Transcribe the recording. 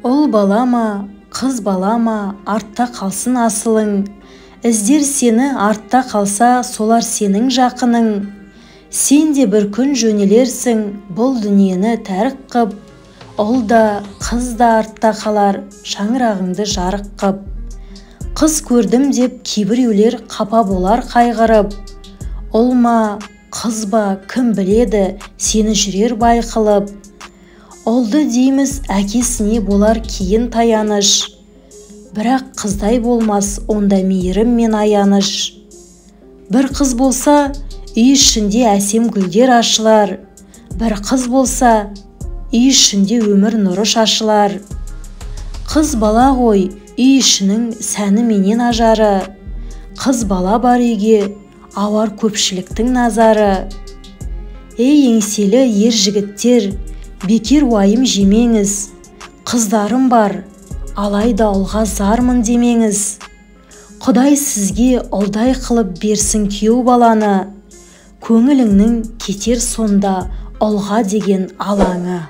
Ұл балама, қыз балама, артта қалсын асылың. Іздер сені артта қалса, солар сенің жақының. Сен де бір күн жөнелерсің, бұл дүниені тәрік қып. Ұл да, қыз да артта қалар, шаңырағыңды жарық қып. Қыз көрдім деп кейбіреулер қапа болар қайғырып. Ұл ма, қыз ба, кім біледі, сені жүрер байқылып. Ұлды дейміз, әкесіне болар кейін таяныш. Бірақ қыздай болмас, онда мейірім мен аяныш. Бір қыз болса, үй ішінде әсем гүлдер ашылар. Бір қыз болса, үй ішінде өмір нұры шашылар. Қыз бала ғой, үй ішінің сәні менен ажары. Қыз бала бар үйге, ауар көпшіліктің назары. Ей еңселі ер жігіттер, бекер уайым жемеңіз. Қыздарым бар, алайда ұлға зармын демеңіз. Құдай сізге ұлдай қылып берсін күйеу баланы. Көңіліңнің кетер сонда ұлға деген алаңы.